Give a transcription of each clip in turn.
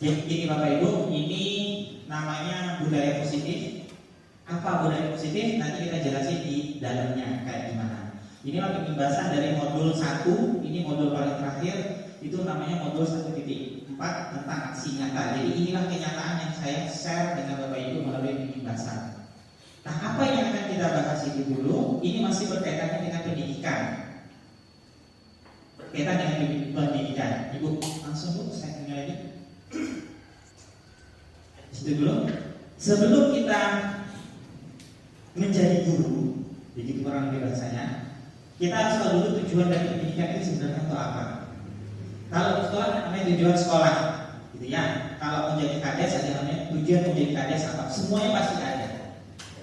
Jadi gini Bapak Ibu, ini namanya budaya positif. Apa budaya positif? Nanti kita jelasin di dalamnya kayak gimana. Ini pembahasan dari modul 1, ini modul paling terakhir, itu namanya modul 1.4 tentang aksi nyata. Jadi inilah kenyataan yang saya share dengan Bapak Ibu melalui pembahasan. Nah, apa yang akan kita bahas itu dulu? Ini masih berkaitan dengan pendidikan. Berkaitan dengan pendidikan. Ibu, langsung Bu, saya tinggal lagi. Itu dulu. Sebelum kita menjadi guru, jadi kurang lebih bahasanya, kita harus tahu dulu tujuan dari pendidikan itu sebenarnya untuk apa. Kalau sekolah namanya tujuan sekolah, gitu ya. Kalau menjadi kades ada namanya tujuan menjadi kades apa? Semuanya pasti ada.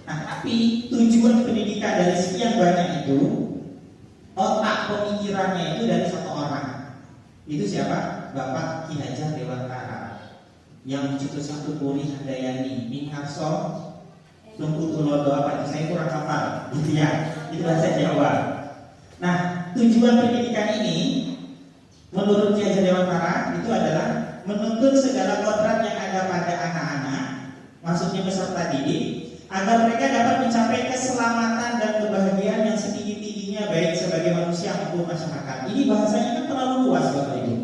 Nah, tapi tujuan pendidikan dari sekian banyak itu, otak pemikirannya itu dari satu orang. Itu siapa? Bapak Ki Hajar Dewantara yang mencetuskan Puri Handayani, Mingarso, Tungku Tulodo apa? Saya kurang hafal, gitu ya. Itu bahasa Jawa. Nah, tujuan pendidikan ini menurut Ki Hajar Dewantara itu adalah menuntun segala kodrat yang ada pada anak-anak, maksudnya peserta didik, agar mereka dapat mencapai keselamatan dan kebahagiaan yang setinggi-tingginya baik sebagai manusia maupun masyarakat. Ini bahasanya kan terlalu luas Bapak Ibu.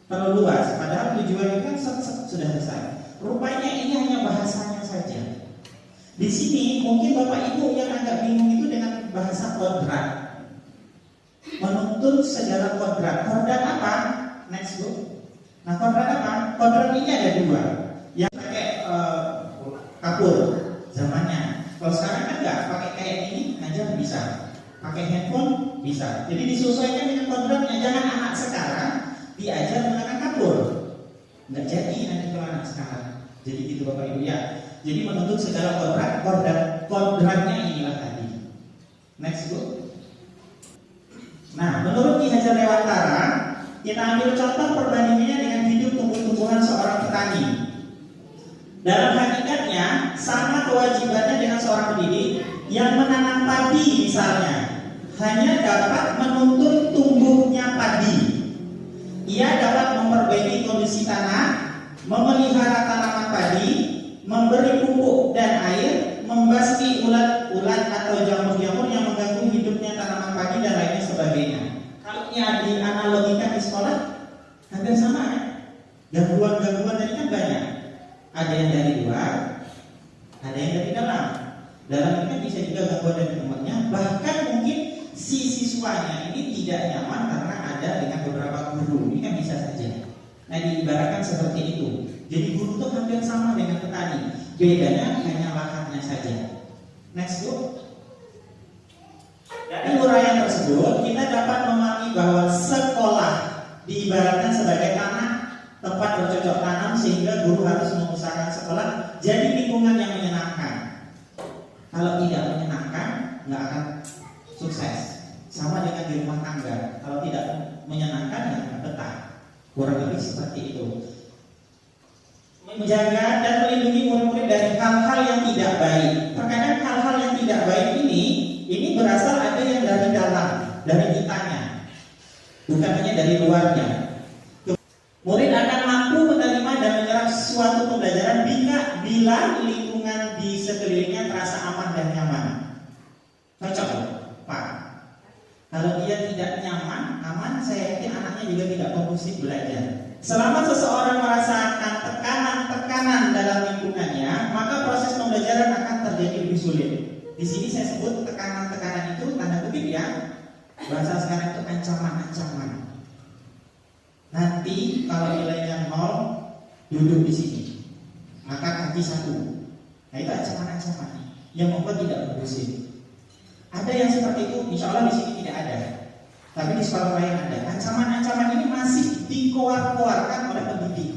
Terlalu luas, padahal tujuannya kan sudah selesai. Rupanya ini hanya bahasanya saja. Di sini mungkin Bapak Ibu yang agak bingung itu dengan bahasa kodrat. Menuntun segala kodrat. Kodrat apa? Next Bu. Nah, kodrat apa? Kodrat ini ada dua. Yang pakai kapur zamannya. Kalau sekarang kan enggak, pakai kayak ini aja bisa. Pakai handphone bisa. Jadi disesuaikan dengan kodratnya. Jangan anak sekarang diajar menggunakan kapur. Enggak jadi nanti kalau anak sekarang. Jadi gitu Bapak Ibu ya. Jadi menuntut segala kodratnya inilah tadi. Next Bu. Nah, menurut Ki Hajar Dewantara, kita ambil contoh perbandingannya dengan hidup tumbuh-tumbuhan seorang petani. Dalam hakikatnya sama kewajibannya dengan seorang pendidik yang menanam padi misalnya, hanya dapat menuntun tumbuhnya padi. Ia dapat memperbaiki kondisi tanah, memelihara tanaman padi, memberi pupuk dan air, membasmi ulat-ulat atau jamur-jamur yang mengganggu hidupnya tanaman padi dan lainnya sebagainya. Kalau ini dianalogikan di sekolah, hampir sama kan? Gangguan-gangguan tadi kan banyak. Ada yang dari luar, ada yang dari dalam. Dalam ini kan bisa juga gangguan dari temannya. Bahkan mungkin si siswanya ini tidak nyaman karena ada dengan beberapa guru. Ini kan bisa saja. Nah, diibaratkan seperti itu. Jadi guru itu hampir sama dengan petani. Bedanya hanya lahannya saja. Next Bu. Dari uraian tersebut kita dapat memahami bahwa sekolah diibaratkan sebagai tanah tempat bercocok tanam, sehingga guru harus mengusahakan sekolah jadi lingkungan yang menyenangkan. Kalau tidak menyenangkan, nggak akan sukses. Sama dengan di rumah tangga. Kalau tidak menyenangkan, nggak akan betah. Kurang lebih seperti itu. Menjaga dan melindungi murid-murid dari hal-hal yang tidak baik. Terkadang hal-hal yang tidak baik ini berasal ada yang dari dalam, dari kitanya, bukan hanya dari luarnya. Murid akan mampu menerima dan menyerap suatu pembelajaran bila lingkungan di sekelilingnya terasa aman dan nyaman. Cocok, Pak. Kalau dia tidak nyaman, aman, saya yakin anaknya juga tidak kondusif belajar. Selama seseorang merasakan tekanan-tekanan dalam lingkungannya, maka proses pembelajaran akan terjadi lebih sulit. Di sini saya sebut tekanan-tekanan itu tanda kutip ya. Bahasa sekarang itu ancaman-ancaman. Nanti kalau nilainya 0, duduk di sini, maka kaki 1. Nah, itu ancaman-ancaman yang membuat tidak kondusif. Ada yang seperti itu, insya Allah di sini tidak ada. Tapi di sekolah lain ada. Ancaman-ancaman ini masih dikeluarkan oleh pendidik.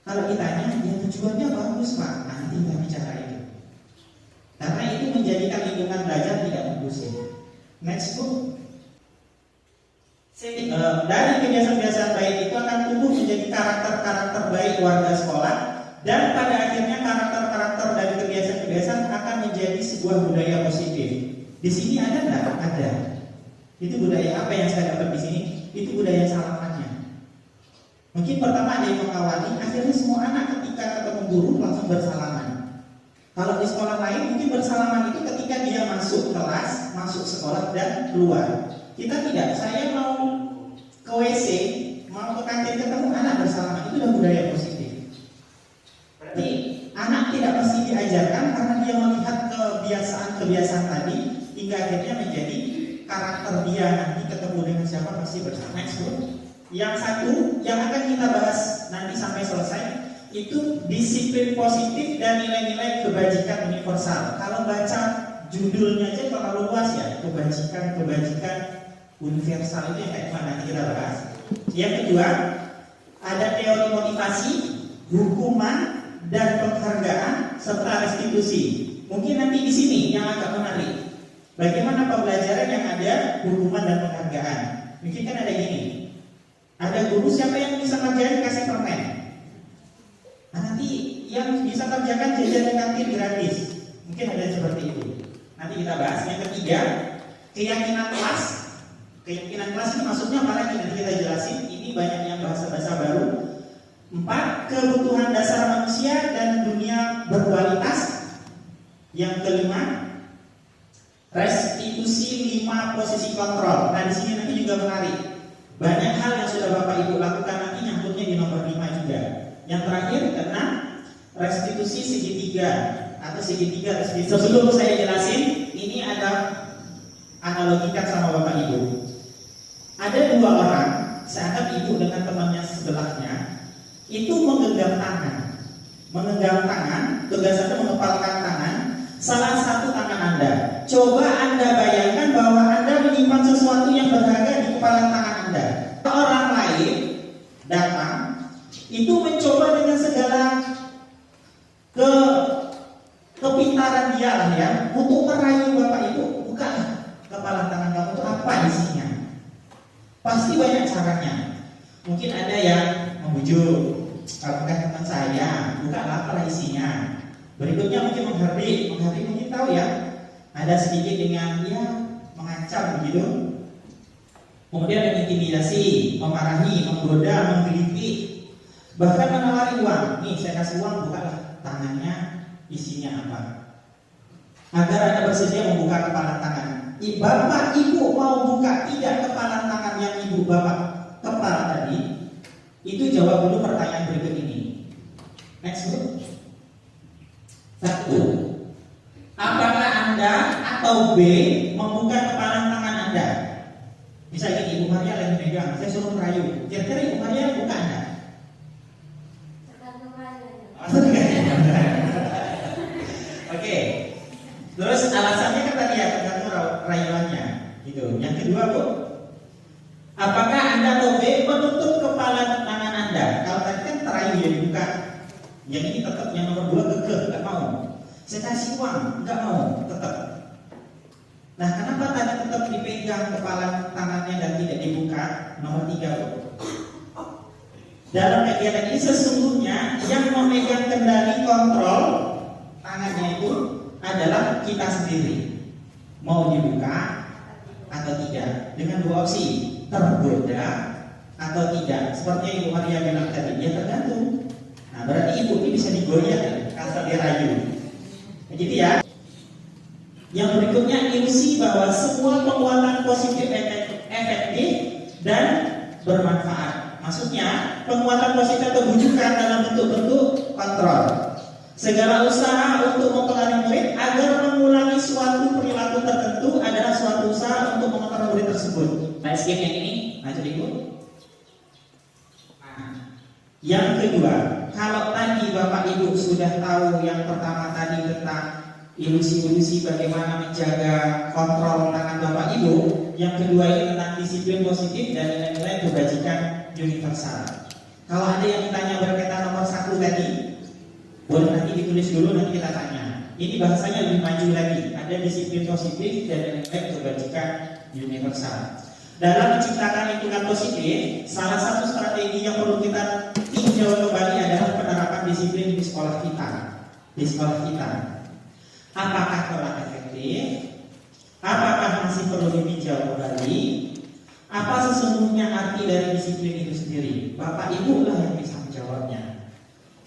Kalau ditanya, ya tujuannya bagus Pak, nanti kita bicara itu. Karena itu menjadikan lingkungan belajar tidak kondusif. Next Bu. Dari kebiasaan-kebiasaan baik itu akan tumbuh menjadi karakter-karakter baik warga sekolah, dan pada akhirnya karakter-karakter dari kebiasaan-kebiasaan akan menjadi sebuah budaya positif. Di sini ada nggak? Ada. Itu budaya apa yang saya dapat di sini? Itu budaya salamannya. Mungkin pertama ada yang mengawali, akhirnya semua anak ketika ketemu guru langsung bersalaman. Kalau di sekolah lain mungkin bersalaman itu ketika dia masuk kelas, masuk sekolah dan keluar. Kita tidak, saya mau ke WC, mau ke kantin ketemu anak bersalaman, itu udah budaya positif. Berarti anak tidak mesti diajarkan karena dia melihat kebiasaan tadi hingga akhirnya menjadi karakter dia nanti ketemu dengan siapa pasti bersama. Yang satu yang akan kita bahas nanti sampai selesai itu disiplin positif dan nilai-nilai kebajikan universal. Kalau baca judulnya aja terlalu luas ya, kebajikan universal itu yang kayak mana kita bahas. Yang kedua ada teori motivasi, hukuman dan penghargaan serta restitusi. Mungkin nanti di sini yang agak menarik. Bagaimana pembelajaran yang ada hukuman dan penghargaan? Mungkin kan ada gini. Ada guru siapa yang bisa kerjain kasih permen. Nah, nanti yang bisa kerjakan jajan di kantin gratis. Mungkin ada seperti itu. Nanti kita bahas. Yang ketiga, keyakinan kelas. Keyakinan kelas ini maksudnya apa lagi? Nanti kita jelasin. Ini banyak yang bahasa-bahasa baru. 4. Kebutuhan dasar manusia dan dunia berkualitas. Yang kelima, restitusi 5 posisi kontrol. Nah di sini nanti juga menarik. Banyak hal yang sudah Bapak Ibu lakukan nanti nyangkutnya di nomor 5 juga. Yang terakhir karena restitusi segitiga atau segitiga restitusi. Sebelum saya jelasin, ini ada analogikan sama Bapak Ibu. Ada 2 orang, seanggap ibu dengan temannya sebelahnya, itu menggenggam tangan, tugasannya mengepalkan tangan, salah satu tangan Anda. Coba Anda bayangkan bahwa Anda menyimpan sesuatu yang berharga di kepala tangan Anda. Orang lain datang, itu mencoba dengan segala kepintaran dia lah ya, untuk merayu Bapak Ibu, bukalah kepala tangan kamu itu apa isinya. Pasti banyak caranya. Mungkin ada yang membujuk, kalau bukan teman saya, bukalah apa isinya. Berikutnya mungkin menghardik mungkin tahu ya. Ada sedikit dengan ya mengancam begitu. Kemudian ada intimidasi, memarahi, menggoda, menggelitik, bahkan menawari uang. Nih saya kasih uang, bukalah tangannya, isinya apa? Agar Anda bersedia membuka kepala tangan. Bapak Ibu mau buka tidak kepala tangan yang Ibu Bapak kepala tadi? Itu jawab dulu pertanyaan berikut ini. Next group. 1. Apakah Anda atau B membuka kepala tangan Anda? Misalnya Ibu Maria lagi megang, saya suruh merayu. Kira-kira Ibu Maria buka Anda? Oke. Terus alasannya kan tadi ya tergantung rayuannya. Gitu. Yang kedua Bu, apakah Anda atau B menutup kepala tangan Anda? Kalau tadi kan terayu ya dibuka. Yang ini tetap yang nomor 2 kekeh, nggak mau. Saya kasih uang, nggak mau, tetap. Nah, kenapa tadi tetap dipegang kepala tangannya dan tidak dibuka? Nomor 3 Bu. Dalam kegiatan ini sesungguhnya yang memegang kendali kontrol tangannya itu adalah kita sendiri. Mau dibuka atau tidak, dengan 2 opsi, tergoda atau tidak. Seperti yang Ibu Maria bilang tadi, ya tergantung. Nah, berarti ibu ini bisa digoyah asal dirayu. Begitu ya. Yang berikutnya ilusi bahwa semua penguatan positif efektif dan bermanfaat. Maksudnya penguatan positif atau bujukan dalam bentuk-bentuk kontrol. Segala usaha untuk mempengaruhi murid agar mengulangi suatu perilaku tertentu adalah suatu usaha untuk mempengaruhi murid tersebut. Nah, skip yang ini, lanjut Ibu. Yang kedua, kalau tadi Bapak Ibu sudah tahu yang pertama tadi tentang ilusi-ilusi bagaimana menjaga kontrol tangan Bapak Ibu, yang kedua ini tentang disiplin positif dan nilai-nilai kebajikan universal. Kalau ada yang ditanya berkaitan nomor 1 tadi, boleh nanti ditulis dulu, nanti kita tanya. Ini bahasanya lebih maju lagi. Ada disiplin positif dan nilai kebajikan universal. Dalam menciptakan lingkungan positif, salah satu strategi yang perlu kita tinjau kembali adalah penerapan disiplin di sekolah kita. Apakah telah efektif? Apakah masih perlu ditinjau kembali? Apa sesungguhnya arti dari disiplin itu sendiri? Bapak Ibu lah yang bisa menjawabnya.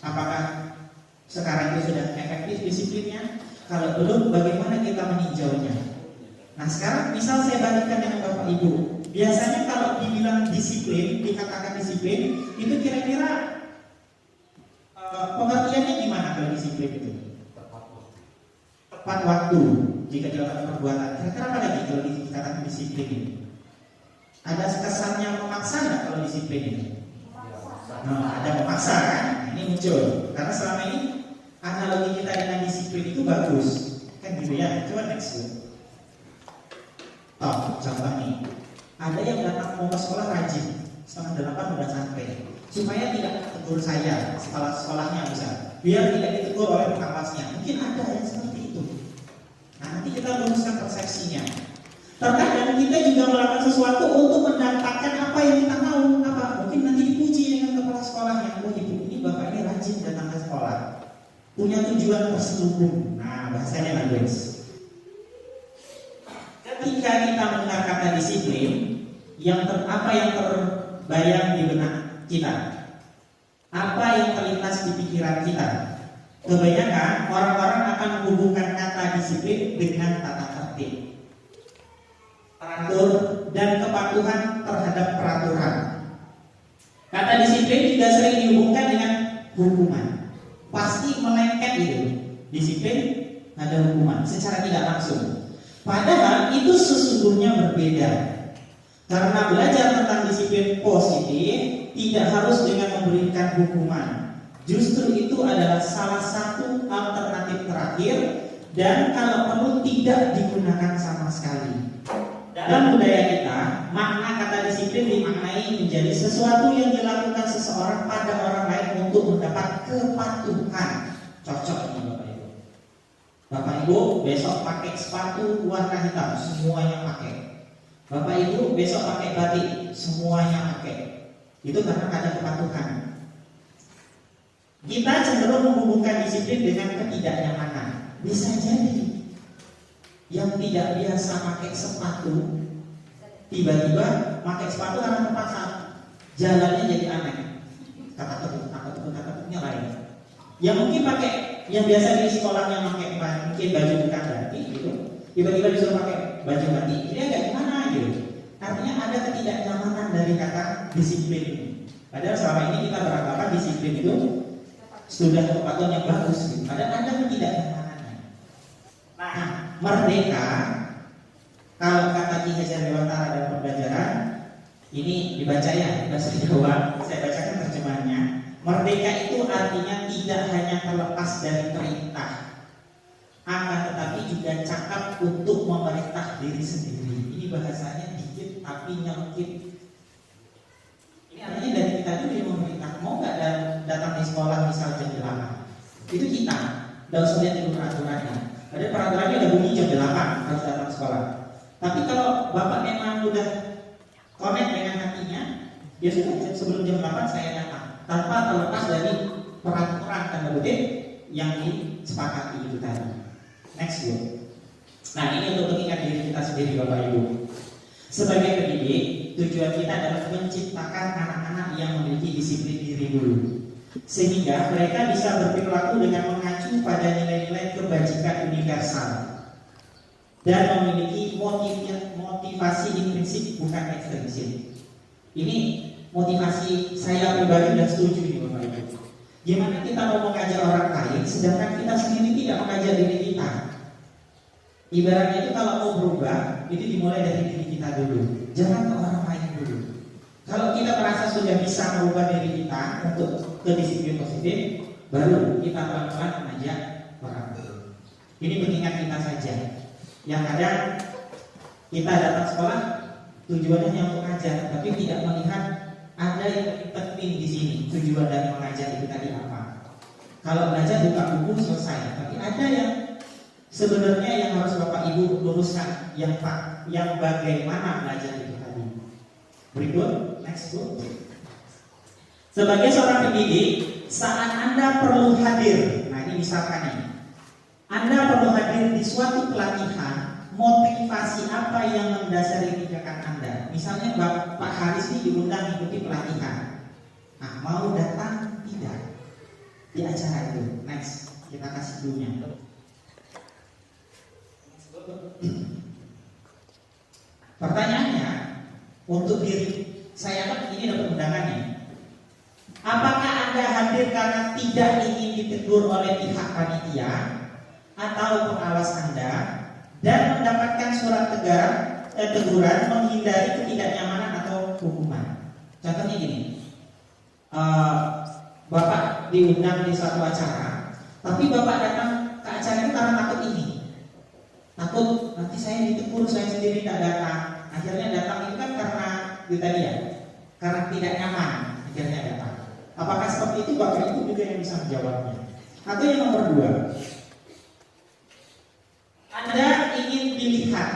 Apakah sekarang itu sudah efektif disiplinnya? Kalau belum, bagaimana kita meninjaunya? Nah sekarang misal saya bandingkan dengan Bapak Ibu. Biasanya kalau dibilang disiplin, dikatakan disiplin, itu kira-kira pengertiannya gimana kalau disiplin itu? Tepat waktu jika dilakukan perbuatan. Kira-kira apa lagi kalau dikatakan disiplin ini? Ada kesannya memaksa nggak kalau disiplin ini? Nah, ada memaksa kan? Ini muncul karena selama ini analogi kita dengan disiplin itu bagus, kan gitu ya? Coba next. Contoh nih, ada yang datang mau ke sekolah rajin, 7:30 udah sampai, supaya tidak tegur saya sekolahnya bisa, biar tidak ditegur oleh pengawasnya. Mungkin ada yang seperti itu. Nah nanti kita luruskan persepsinya. Terkadang kita juga melakukan sesuatu untuk mendapatkan apa yang kita mau. Apa? Mungkin nanti dipuji dengan kepala sekolahnya. Oh ibu ini bapak ini rajin datang ke sekolah, punya tujuan terselubung. Nah bahasanya language. Ketika kita mendengar kata disiplin, apa yang terbayang di benak kita? Apa yang terlintas di pikiran kita? Kebanyakan orang-orang akan menghubungkan kata disiplin dengan tata tertib, teratur, dan kepatuhan terhadap peraturan. Kata disiplin juga sering dihubungkan dengan hukuman. Pasti melengket itu. Disiplin ada hukuman secara tidak langsung. Padahal itu sesungguhnya berbeda. Karena belajar tentang disiplin positif tidak harus dengan memberikan hukuman. Justru itu adalah salah satu alternatif terakhir, dan kalau perlu tidak digunakan sama sekali. Dalam budaya kita, makna kata disiplin dimaknai menjadi sesuatu yang dilakukan seseorang pada orang lain untuk mendapat kepatuhan. Cocok ini Bapak Ibu. Bapak Ibu besok pakai sepatu warna hitam, semuanya pakai. Bapak Ibu besok pakai batik, semuanya pakai. Itu karena ada kepatuhan. Kita cenderung menghubungkan disiplin dengan ketidaknyamanan. Bisa jadi yang tidak biasa pakai sepatu tiba-tiba pakai sepatu karena terpaksa, jalannya jadi aneh, kata-katanya lain. Yang mungkin pakai, yang biasa di sekolahnya pakai mungkin baju bukan batik gitu, tiba-tiba disuruh pakai baju batik, dia agak gimana gitu. Artinya ada ketidaknyamanan dari kata disiplin ini. Padahal selama ini kita beranggapan disiplin itu sudah kepatuhan yang bagus gitu. Padahal ada ketidaknyamanannya. Nah, merdeka, kalau kata Ki Hajar Dewantara dan Pembelajaran, ini dibaca ya bahasa Jawa, saya bacakan terjemahannya. Merdeka itu artinya tidak hanya terlepas dari perintah, akan tetapi juga cakap untuk memerintah diri sendiri. Ini bahasanya dikit tapi nyelkit. Ini artinya dari kita dulu yang memerintah. Mau nggak datang di sekolah misal jam 8? Itu kita, nggak usah lihat dulu peraturannya. Ada peraturannya udah bunyi jam 8 harus datang sekolah. Tapi kalau Bapak memang udah connect dengan hatinya, ya sudah sebelum jam 8 saya datang, tanpa terlepas dari peraturan tanda kutip yang disepakati itu tadi. Next Bu. Nah ini untuk mengingat diri kita sendiri Bapak Ibu. Sebagai pendidik, tujuan kita adalah menciptakan anak-anak yang memiliki disiplin diri dulu, sehingga mereka bisa berperilaku dengan mengacu pada nilai-nilai kebajikan universal dan memiliki motivasi intrinsik bukan ekstrinsik. Ini motivasi saya pribadi dan setuju nih Bapak Ibu. Gimana kita mau mengajar orang lain sedangkan kita sendiri tidak mengajar diri kita? Ibaratnya itu kalau mau berubah, itu dimulai dari diri kita dulu, jangan ke orang lain dulu. Kalau kita merasa sudah bisa merubah diri kita untuk ke disiplin positif, baru kita pelan-pelan mengajak orang lain. Ini pengingat kita saja. Yang kadang kita datang sekolah tujuannya hanya untuk mengajar, tapi tidak melihat ada yang lebih penting di sini. Tujuan dari mengajar itu tadi apa? Kalau belajar buka buku selesai, tapi ada yang sebenarnya yang harus Bapak Ibu luruskan, yang bagaimana belajar itu tadi. Berikut, next Bu. Sebagai seorang pendidik, saat Anda perlu hadir, nah ini misalkan nih, Anda perlu hadir di suatu pelatihan, motivasi apa yang mendasari tindakan Anda. Misalnya Pak Haris ini diundang ikuti pelatihan. Nah, mau datang tidak di acara itu? Next, kita kasih dulunya. Pertanyaannya, untuk diri saya kan ini dapat undangan nih. Apakah Anda hadir karena tidak ingin ditegur oleh pihak panitia atau pengawas Anda dan mendapatkan surat teguran menghindari ketidaknyamanan atau hukuman? Contohnya gini, Bapak diundang di suatu acara, tapi Bapak datang ke acara itu karena takut ini. Takut nanti saya ditegur, saya sendiri tidak datang. Akhirnya datang itu kan karena itu tadi ya, karena tidak nyaman, akhirnya datang. Apakah seperti itu? Bapak itu juga yang bisa menjawabnya. Atau yang nomor 2, Anda ingin dilihat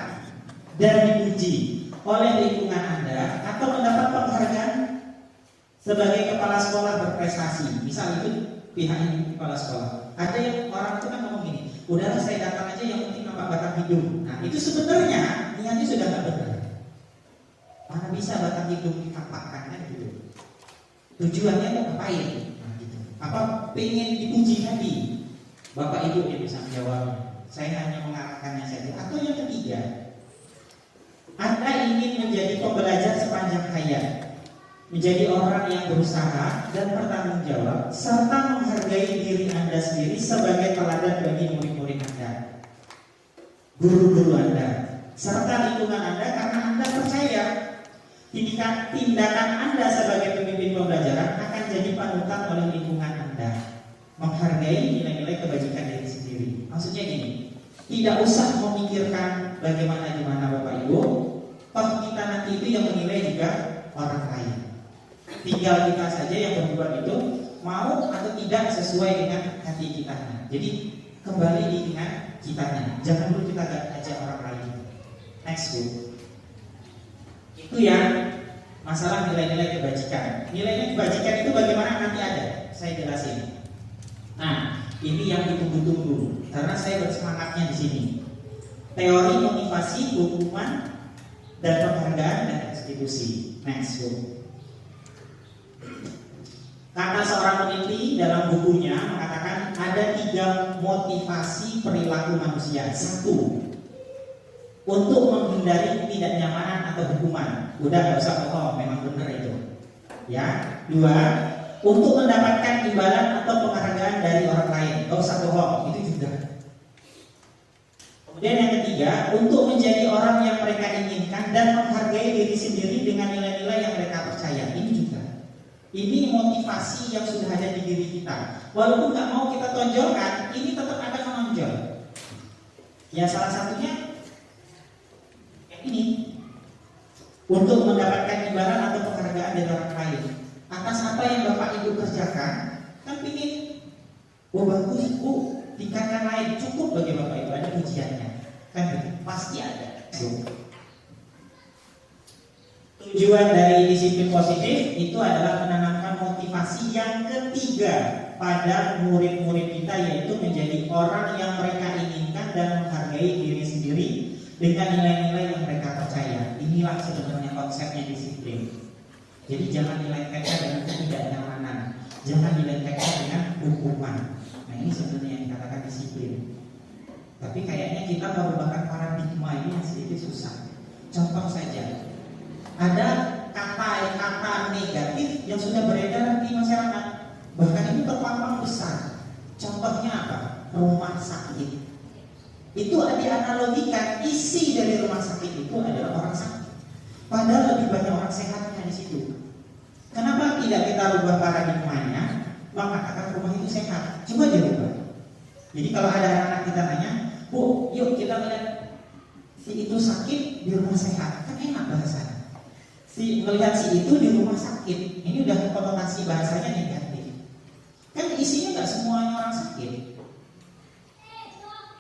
dan dipuji oleh lingkungan Anda atau mendapat penghargaan sebagai kepala sekolah berprestasi. Misal itu pihak ini kepala sekolah. Ada yang orang itu kan ngomong gini, udahlah saya datang aja yang penting nampak batang hidung. Nah itu sebenarnya niatnya sudah nggak benar. Mana bisa batang hidung ditampakkan kan gitu. Tujuannya mau ngapain? Nah, gitu. Apa pengen dipuji tadi? Bapak Ibu yang bisa menjawabnya. Saya hanya mengarahkannya saja. Atau yang ketiga, Anda ingin menjadi pembelajar sepanjang hayat, menjadi orang yang berusaha dan bertanggung jawab, serta menghargai diri Anda sendiri sebagai teladan bagi murid-murid Anda, guru-guru Anda, serta lingkungan Anda, karena Anda percaya tindakan Anda sebagai pemimpin pembelajaran akan jadi panutan oleh lingkungan Anda, menghargai nilai-nilai kebajikan diri sendiri. Maksudnya gini, tidak usah memikirkan bagaimana Bapak Ibu, toh kita nanti itu yang menilai juga orang lain. Tinggal kita saja yang berbuat itu mau atau tidak sesuai dengan hati kita. Jadi kembali dengan kitanya. Jangan dulu kita ajak orang lain. Next, Bu. Itu yang masalah nilai-nilai kebajikan. Nilai-nilai kebajikan itu bagaimana nanti ada. Saya jelasin. Nah, ini yang ditunggu-tunggu karena saya bersemangatnya di sini. Teori motivasi, hukuman, dan penghargaan dan restitusi. Next, Bu. Kata seorang peneliti dalam bukunya mengatakan ada 3 motivasi perilaku manusia. 1, untuk menghindari ketidaknyamanan atau hukuman. Udah gak usah bohong, memang benar itu. Ya. 2, untuk mendapatkan imbalan atau penghargaan dari orang lain. Gak usah bohong, itu juga. Kemudian yang ketiga, untuk menjadi orang yang mereka inginkan dan menghargai diri sendiri dengan nilai-nilai yang mereka percaya. Ini juga. Ini motivasi yang sudah ada di diri kita. Walaupun gak mau kita tonjolkan, ini tetap akan menonjol. Ya salah satunya ini, untuk mendapatkan imbalan atau penghargaan dari orang lain atas apa yang Bapak Ibu kerjakan. Kan pingin, oh bagus Bu, tingkatkan lain, cukup bagi Bapak Ibu ada pujiannya. Kan pasti ada. Tujuan dari disiplin positif itu adalah menanamkan motivasi yang ketiga pada murid-murid kita, yaitu menjadi orang yang mereka inginkan dan menghargai diri sendiri dengan nilai-nilai yang mereka percaya. Inilah sebenarnya konsepnya disiplin. Jadi jangan dilengketkan dengan ketidaknyamanan, jangan dilengketkan dengan hukuman. Nah ini sebenarnya yang dikatakan disiplin. Tapi kayaknya kita merubahkan paradigma ini yang sedikit susah. Contoh saja, ada kata-kata negatif yang sudah beredar di masyarakat, bahkan itu terpampang besar. Contohnya apa? Rumah sakit. Itu dianalogikan, isi dari rumah sakit itu adalah orang sakit. Padahal lebih banyak orang sehatnya di situ. Kenapa tidak kita rubah paradigmanya, mengatakan rumah itu sehat? Coba dirubah. Jadi kalau ada anak kita nanya, Bu, yuk kita lihat si itu sakit di rumah sehat, kan enak bahasanya. Si melihat si itu di rumah sakit, ini udah konotasi bahasanya negatif. Kan isinya nggak semuanya orang sakit.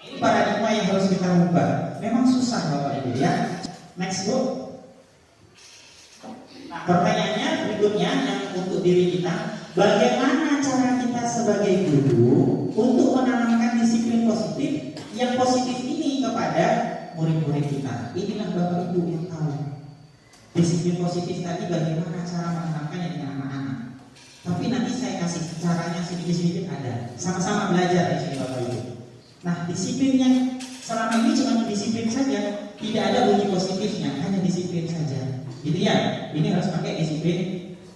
Ini paradigma yang harus kita rubah. Memang susah Bapak Ibu ya. Next Bu. Nah, pertanyaannya berikutnya yang untuk diri kita, bagaimana cara kita sebagai guru untuk menanamkan disiplin positif yang positif ini kepada murid-murid inilah Bapak Ibu yang tahu. Disiplin positif tadi bagaimana cara menanamkannya dengan anak-anak. Tapi nanti saya kasih caranya sedikit-sedikit ada. Sama-sama belajar di sini Bapak Ibu. Nah, disiplinnya selama ini cuma disiplin saja, tidak ada bunyi positifnya, hanya disiplin saja. Gitu ya. Ini harus pakai disiplin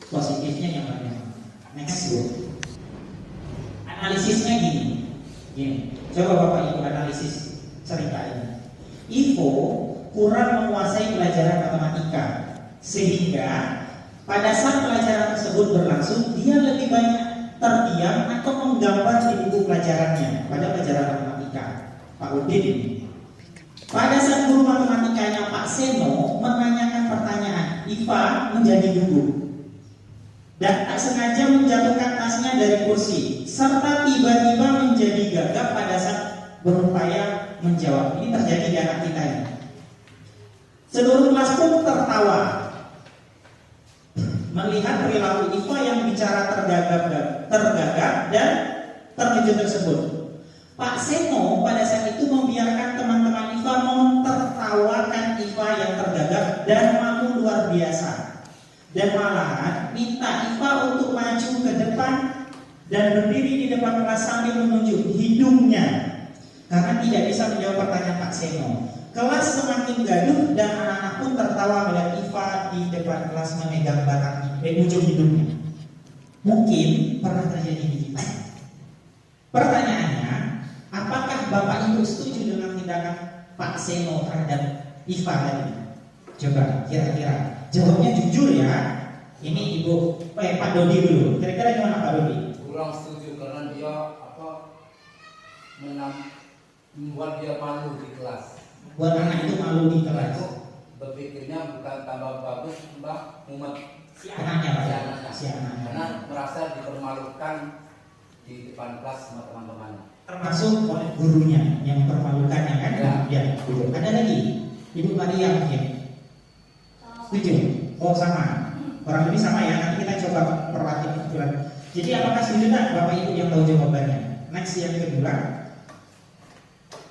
positifnya yang banyak. Next Bu. Analisisnya gini. Coba Bapak Ibu analisis cerita ini. Ivo kurang menguasai pelajaran matematika, sehingga pada saat pelajaran tersebut berlangsung, dia lebih banyak terdiam atau menggambar di buku pelajarannya pada pelajaran matematika. Pak Udin ini. Pada saat guru matematikanya Pak Seno menanyakan pertanyaan, Iva menjadi gugup dan tak sengaja menjatuhkan tasnya dari kursi, serta tiba-tiba menjadi gagap pada saat berupaya menjawab. Ini terjadi di anak kita ini. Seluruh kelas pun tertawa melihat perilaku Iva yang bicara tergagap dan terkejut tersebut. Pak Seno pada saat itu membiarkan teman-teman Iva mentertawakan Iva yang tergagap dan malu luar biasa, dan malahan minta Iva untuk maju ke depan dan berdiri di depan kelas sambil menunjuk hidungnya karena tidak bisa menjawab pertanyaan Pak Seno. Kelas semakin gaduh dan anak-anak pun tertawa melihat Iva di depan kelas memegang batang ujung hidungnya. Mungkin pernah terjadi di kita. Pertanyaannya, apakah Bapak Ibu setuju dengan tindakan Pak Seno terhadap Iva tadi? Coba kira-kira jawabnya jujur ya. Ini Pak Dodi dulu. Kira-kira gimana Pak Dodi? Kurang setuju karena dia membuat dia malu di kelas. Buat anak itu malu di kelas. Berpikirnya bukan tambah bagus, mbak mumet Si anaknya. Karena merasa dipermalukan di depan kelas sama teman-teman. Termasuk oleh gurunya yang mempermalukannya kan? Ya. Ada lagi Ibu Maria mungkin. Setuju? Oh sama. Kurang lebih sama ya. Nanti kita coba perhatikan kebetulan. Jadi apakah setuju tak Bapak Ibu yang tahu jawabannya? Next yang kedua.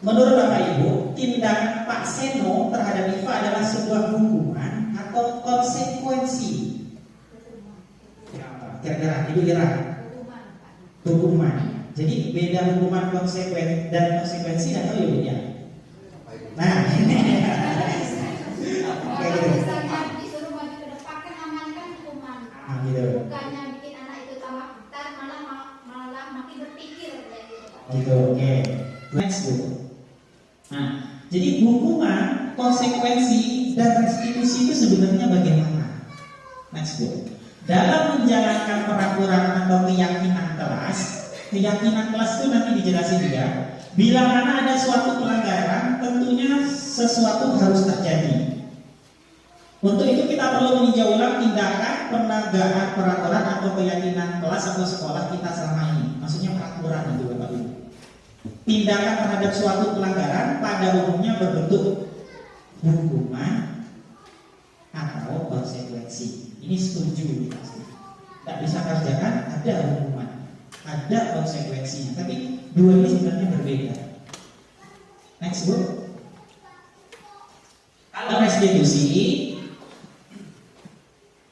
Menurut Bapak Ibu, tindakan Pak Seno terhadap Iva adalah sebuah hukuman atau konsekuensi? Kira-kira Ibu kira? Hukuman. Jadi beda hukuman konsekuensi dan konsekuensi atau ya Bu ya? Nah, kalau misalnya disuruh maju ke depan kan namanya kan hukuman. Gitu. Bukannya bikin anak itu tambah pintar, malah makin berpikir kayak gitu. Gitu, oke. Next Bu. Nah, jadi hukuman, konsekuensi dan restitusi itu sebenarnya bagaimana? Next Bu. Dalam menjalankan peraturan atau keyakinan kelas itu nanti dijelasin juga. Bila mana ada suatu pelanggaran, tentunya sesuatu harus terjadi. Untuk itu kita perlu meninjau ulang tindakan penegakan peraturan atau keyakinan kelas atau sekolah kita selama ini. Maksudnya peraturan itu Bapak Ibu. Tindakan terhadap suatu pelanggaran pada umumnya berbentuk hukuman atau konsekuensi. Ini setuju kita sih. Tak bisa kerjakan, ada hukuman, ada konsekuensinya. Tapi dua ini sebenarnya berbeda. Next Bu. Kalau restitusi,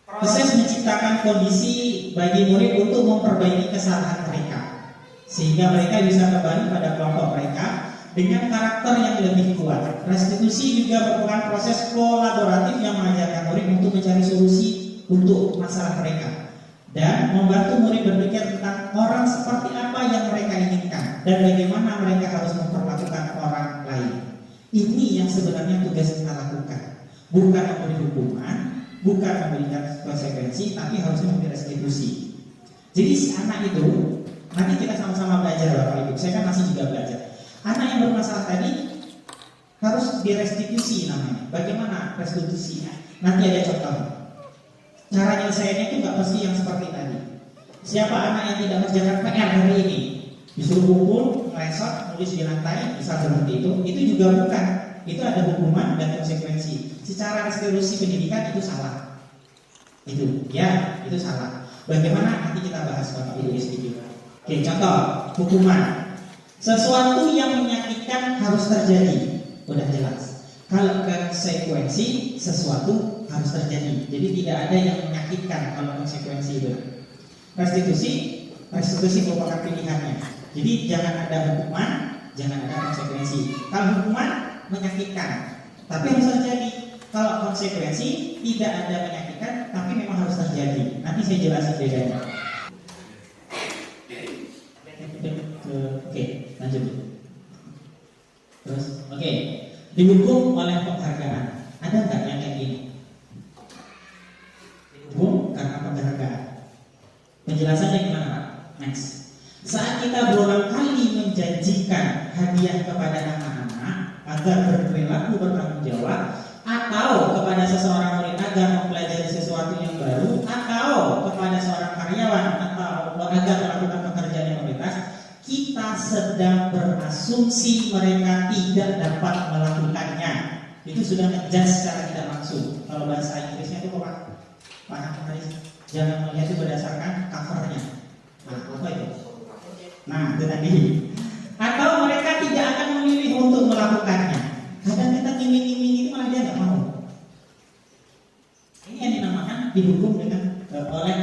proses menciptakan kondisi bagi murid untuk memperbaiki kesalahan mereka, sehingga mereka bisa kembali pada kelompok mereka dengan karakter yang lebih kuat. Restitusi juga merupakan proses kolaboratif yang mengajarkan murid untuk mencari solusi untuk masalah mereka dan membantu murid berpikir tentang orang seperti apa yang mereka inginkan dan bagaimana mereka harus memperlakukan orang lain. Ini yang sebenarnya tugas kita lakukan, bukan memberi hukuman, bukan memberikan konsekuensi, tapi harusnya memberi restitusi. Jadi si anak itu nanti kita sama-sama belajar Bapak Ibu. Saya kan masih juga belajar. Anak yang bermasalah tadi harus direstitusi namanya. Bagaimana restitusinya? Nanti ada contoh. Cara nyelesaiannya itu nggak pasti yang seperti tadi. Siapa anak yang tidak mengerjakan PR hari ini, disuruh kumpul, ngelesot, nulis di lantai, bisa seperti itu juga bukan. Itu ada hukuman dan konsekuensi. Secara restitusi pendidikan itu salah. Itu salah. Bagaimana nanti kita bahas Bapak Ibu setuju. Oke, contoh hukuman. Sesuatu yang menyakitkan harus terjadi, udah jelas. Kalau konsekuensi sesuatu harus terjadi. Jadi tidak ada yang menyakitkan kalau konsekuensi itu. Restitusi merupakan pilihannya. Jadi jangan ada hukuman, jangan ada konsekuensi. Kalau hukuman menyakitkan, tapi harus terjadi. Kalau konsekuensi tidak ada menyakitkan, tapi memang harus terjadi. Nanti saya jelasin bedanya. Oke, lanjut. Terus, oke. Dihukum oleh penghargaan. Ada nggak yang kayak gini? Dihukum karena penghargaan. Penjelasannya gimana, Pak? Next. Saat kita berulang kali menjanjikan hadiah kepada anak-anak agar berperilaku bertanggung jawab, atau kepada seseorang murid agar mempelajari sesuatu yang baru, atau kepada seorang karyawan atau agar melakukan pekerjaan yang bebas, kita sedang berasumsi mereka tidak dapat melakukannya. Itu sudah ngejudge secara tidak langsung. Kalau bahasa Inggrisnya itu Pak Haris, jangan melihat itu berdasarkan covernya. Nah, apa itu? Nah, itu tadi. Atau mereka tidak akan memilih untuk melakukannya. Kadang kita iming-iming itu malah dia nggak mau. Ini yang dinamakan dihukum dengan oleh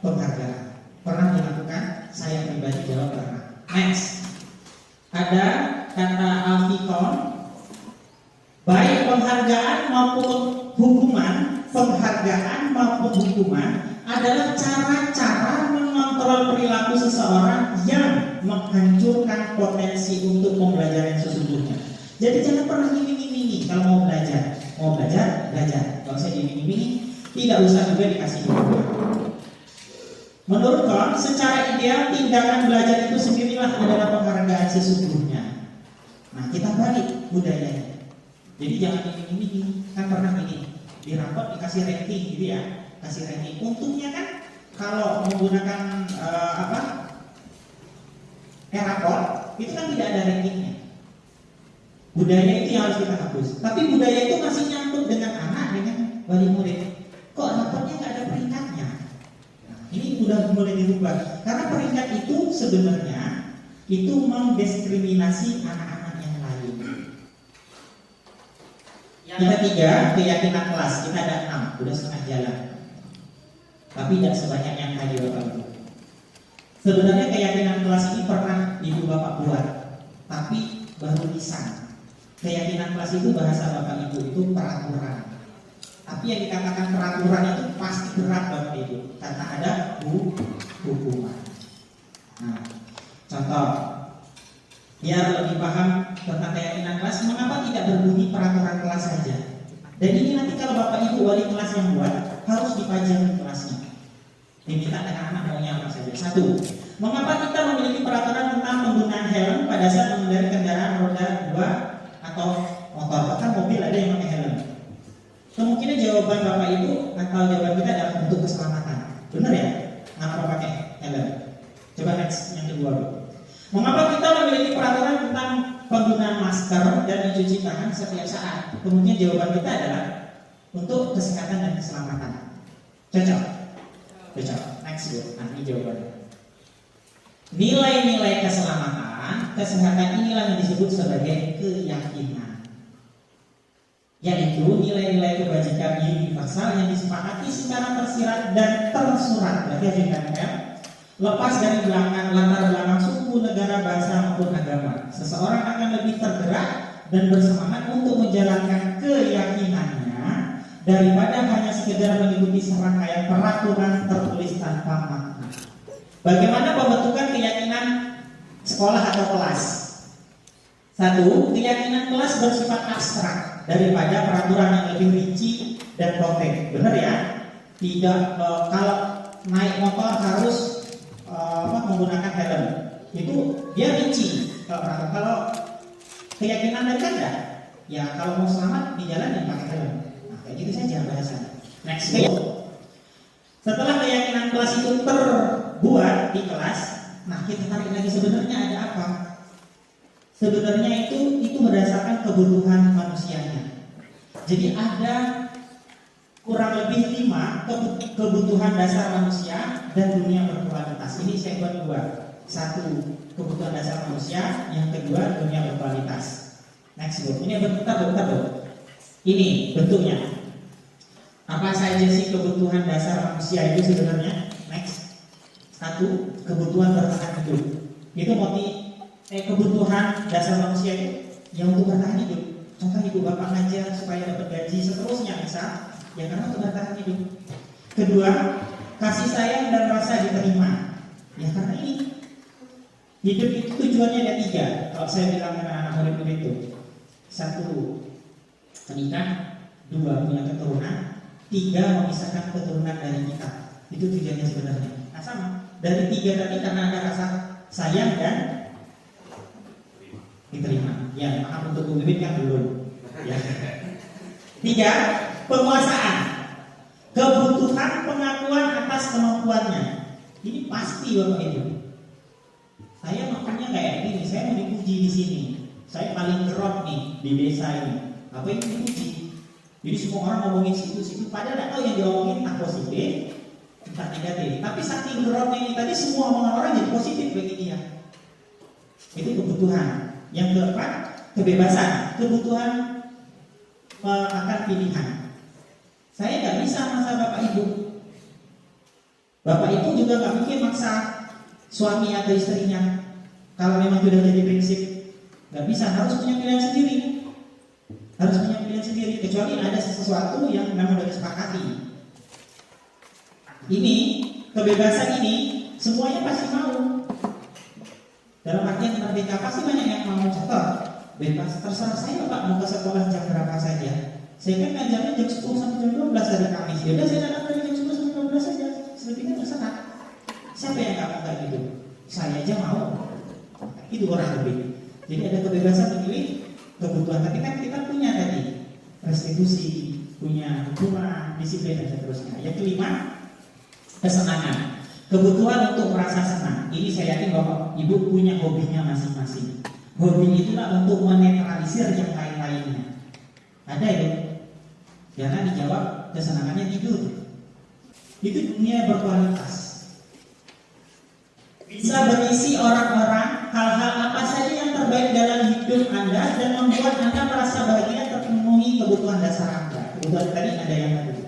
penghargaan. Pernah dilakukan? Saya pribadi jawab pernah. Next, ada kata Alfikon, baik penghargaan maupun hukuman, adalah cara-cara mengontrol perilaku seseorang yang menghancurkan potensi untuk pembelajaran sesungguhnya. Jadi jangan pernah iming-imingi kalau mau belajar, belajar. Kalau saya iming-imingi, tidak usah juga dikasih hukuman. Menurut Kon, secara ideal tindakan belajar itu sendirilah adalah penghargaan sesungguhnya. Nah, kita balik budayanya. Jadi jangan iming-imingi. Kan pernah ini di rapot dikasih rating gitu ya, kasih rating. Untungnya kan kalau menggunakan rapot itu kan tidak ada ratingnya. Budaya itu yang harus kita hapus. Tapi budaya itu masih nyangkut dengan anak, dengan wali murid. Kok rapotnya nggak ada peringkatnya? Nah, ini udah mulai dirubah. Karena peringkat itu sebenarnya itu mendiskriminasi anak-anak yang lain. Yang ketiga, keyakinan kelas. Kita ada 6, udah setengah jalan. Tapi tidak sebanyak yang tadi Bapak Ibu. Sebenarnya keyakinan kelas ini pernah Ibu Bapak buat, tapi baru lisan. Keyakinan kelas itu bahasa Bapak Ibu itu peraturan. Tapi yang dikatakan peraturan itu pasti berat Bapak Ibu, karena ada hukuman. Nah, contoh, biar lebih paham tentang keyakinan kelas, mengapa tidak berbunyi peraturan kelas saja? Dan ini nanti kalau Bapak Ibu wali kelas yang buat, harus dipajang kelasnya. Diminta anak-anak maunya apa saja. 1. Mengapa kita memiliki peraturan tentang penggunaan helm pada saat mengendarai kendaraan roda 2 atau motor, bahkan mobil ada yang pakai helm? Kemungkinan jawaban Bapak Ibu atau jawaban kita adalah untuk keselamatan. Benar ya? Kenapa pakai helm? Coba next, yang kedua. Mengapa kita memiliki peraturan tentang penggunaan masker dan mencuci tangan setiap saat? Kemudian jawaban kita adalah untuk kesehatan dan keselamatan. Cocok? Cocok. Next, Bu. Nanti jawabannya. Nilai-nilai keselamatan, kesehatan inilah yang disebut sebagai keyakinan, yaitu nilai-nilai kebajikan universal yang disepakati secara tersirat dan tersurat. Berarti harus diingatkan, lepas dari latar belakang suku, negara, bahasa maupun agama. Seseorang akan lebih tergerak dan bersemangat untuk menjalankan keyakinannya daripada hanya sekedar mengikuti serangkaian peraturan tertulis tanpa makna. Bagaimana pembentukan keyakinan sekolah atau kelas? 1. Keyakinan kelas bersifat abstrak daripada peraturan yang lebih rinci dan konkret. Benar ya? Tidak kalau naik motor harus menggunakan helm. Itu dia rinci. Kalau keyakinan mereka enggak. Ya kalau mau selamat di jalan yang pakai helm. Nah, kayak gitu saja bahasanya. Next. Setelah keyakinan kelas itu terbuat di kelas, nah kita tarik lagi sebenarnya ada apa? Sebenarnya itu berdasarkan kebutuhan manusianya. Jadi ada kurang lebih 5 kebutuhan dasar manusia dan dunia berkualitas. Ini saya buat 2. 1 kebutuhan dasar manusia, yang kedua dunia berkualitas. Next, Bu. Ini bentar. Ini bentuknya. Apa saja sih kebutuhan dasar manusia itu sebenarnya? Next. 1. Kebutuhan bertahan hidup. Itu kebutuhan dasar manusia itu yang untuk bertahan hidup. Contoh ibu bapak ngajar supaya dapat gaji, seterusnya bisa. Ya karena untuk bertahan hidup. Kedua, kasih sayang dan rasa diterima. Ya karena ini hidup itu tujuannya ada 3. Kalau saya bilang dengan anak murid-murid itu, 1. Menikah, 2. Punya keturunan, 3. Memisahkan keturunan dari kita. Itu tujuannya sebenarnya. Nah sama, dari 3 tadi karena ada rasa sayang dan diterima. Ya maaf untuk Bu Bibit kan belum. Ya. 3. Penguasaan. Kebutuhan pengakuan atas kemampuannya. Ini pasti Bapak Ibu. Saya makannya kayak gini, saya mau dipuji di sini. Saya paling gerot nih di desa ini. Apa itu dipuji? Jadi semua orang ngomongin situ-situ, padahal tidak tahu yang diomongin entah positif, entah negatif. Tapi saking gerotnya ini tadi semua omongan orang jadi positif bagi dia. Itu kebutuhan. Yang keempat, kebebasan. Kebutuhan akan pilihan. Saya nggak bisa maksa Bapak Ibu. Bapak Ibu juga nggak mungkin maksa suami atau istrinya. Kalau memang sudah jadi prinsip, nggak bisa, harus punya pilihan sendiri. Harus punya pilihan sendiri, kecuali ada sesuatu yang memang sudah disepakati. Ini kebebasan ini semuanya pasti mau. Dalam artian merdeka pasti banyak yang mau. Contoh, bebas terserah saya Pak mau ke sekolah jam berapa saja. Saya kan ngajarnya jam 10 sampai jam 12 hari Kamis. Ya udah saya datang dari jam 10 sampai 12 saja. Selebihnya terserah. Siapa yang nggak mau kayak gitu? Saya aja mau. Itu orang lebih. Jadi ada kebebasan memilih kebutuhan. Tapi kan kita punya tadi restitusi, punya hukuman, disiplin dan seterusnya. Yang kelima, kesenangan. Kebutuhan untuk merasa senang. Ini saya yakin Bapak Ibu punya hobinya masing-masing. Hobi itulah untuk menetralisir yang lain-lainnya. Ada ya? Jangan dijawab kesenangannya tidur. Itu dunia berkualitas. Bisa berisi orang-orang, hal-hal apa saja yang terbaik dalam hidup Anda dan membuat Anda merasa bahagia terpenuhi kebutuhan dasar Anda. Kebutuhan tadi ada yang tadi.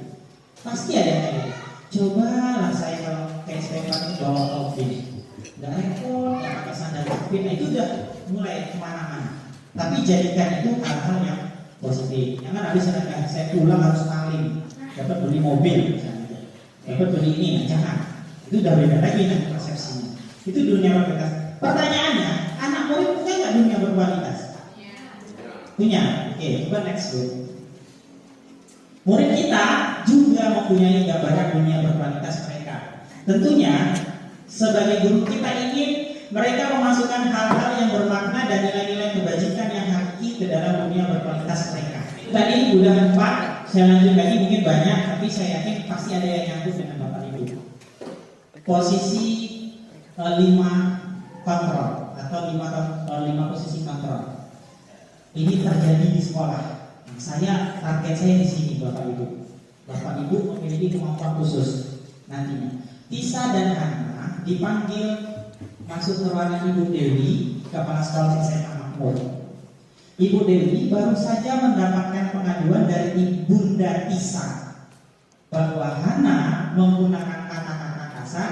Pasti ada yang tadi. Cobalah saya kalau kayak sepeda bawa topi, nggak repot, nggak pakai sandal jepit. Nah itu udah mulai kemana-mana. Tapi jadikan itu hal-hal yang positif. Jangan habis saya pulang harus maling, dapat beli mobil, misalnya, dapat beli ini, jangan. Itu udah beda lagi nanti persepsinya. Itu dunia berkualitas. Pertanyaannya, anak murid punya nggak dunia berkualitas? Punya. Oke, coba next bro. Murid kita juga mempunyai gambaran dunia berkualitas mereka. Tentunya sebagai guru kita ingin mereka memasukkan hal-hal yang bermakna dan nilai-nilai kebajikan yang hakiki ke dalam dunia berkualitas mereka. Tadi udah 4, saya lanjut lagi mungkin banyak, tapi saya yakin pasti ada yang nyambung dengan Bapak Ibu. Posisi 5 kontrol atau 5 posisi kontrol. Ini terjadi di sekolah. Target saya di sini Bapak Ibu. Bapak Ibu memiliki kemampuan khusus nantinya. Tisa dan Hana dipanggil masuk ke ruangan Ibu Dewi, Kepala Sekolah SMA Makmur. Ibu Dewi baru saja mendapatkan pengaduan dari Bunda Tisa bahwa Hana menggunakan kata-kata kasar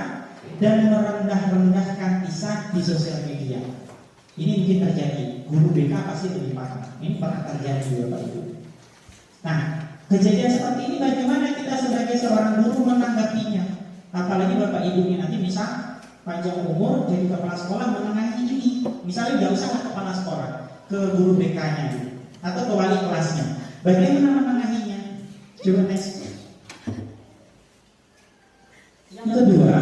dan merendah-rendahkan Tisa di sosial media. Ini mungkin terjadi. Guru BK pasti lebih paham. Ini pernah terjadi Bapak Ibu. Nah, kejadian seperti ini bagaimana kita sebagai seorang guru menanggapinya? Apalagi Bapak Ibu ini nanti misal panjang umur jadi kepala sekolah menengahi ini. Misalnya tidak usah kepala sekolah, ke guru BK-nya atau ke wali kelasnya. Bagaimana menengahinya? Coba next. Yang kedua,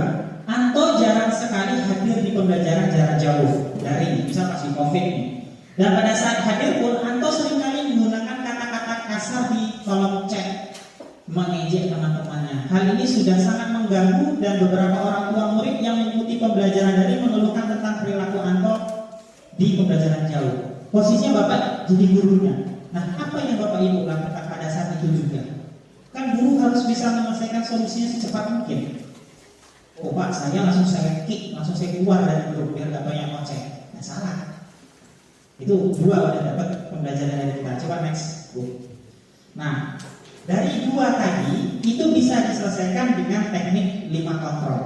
Anto jarang sekali hadir di pembelajaran jarak jauh dari misal masih COVID nih. Dan pada saat hadir pun Anto seringkali menggunakan kata-kata kasar di kolom chat, mengejek teman-temannya. Hal ini sudah sangat mengganggu dan beberapa orang tua murid yang mengikuti pembelajaran daring mengeluhkan tentang perilaku Anto di pembelajaran jauh. Posisinya Bapak jadi gurunya. Nah, apa yang Bapak Ibu lakukan pada saat itu juga? Kan guru harus bisa menyelesaikan solusinya secepat mungkin. Oh Pak, saya kick, langsung saya keluar dari grup biar gak banyak ngoceh. Nah, salah. Itu dua udah dapat pembelajaran dari kita. Coba next, Bu. Nah, dari dua tadi itu bisa diselesaikan dengan teknik 5 kontrol.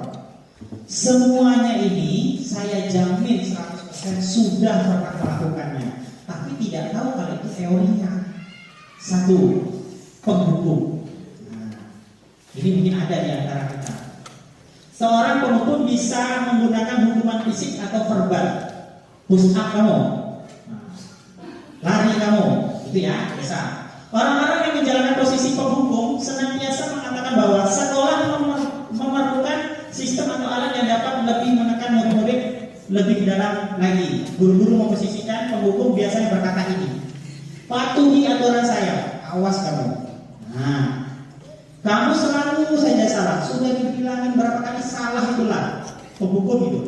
Semuanya ini saya jamin 100% sudah pernah melakukannya, tapi tidak tahu kalau itu teorinya. Satu, penghukum. Nah, ini mungkin ada di antara kita. Seorang penghukum bisa menggunakan hukuman fisik atau verbal. Push up kamu, lari kamu, itu ya bisa. Orang-orang yang menjalankan posisi penghukum senantiasa mengatakan bahwa sekolah memerlukan sistem atau alat yang dapat lebih menekan murid-murid lebih dalam lagi. Guru-guru memposisikan penghukum biasanya berkata ini, patuhi aturan saya, awas kamu. Nah, kamu selalu saja salah. Sudah dibilangin berapa kali salah itulah penghukum itu.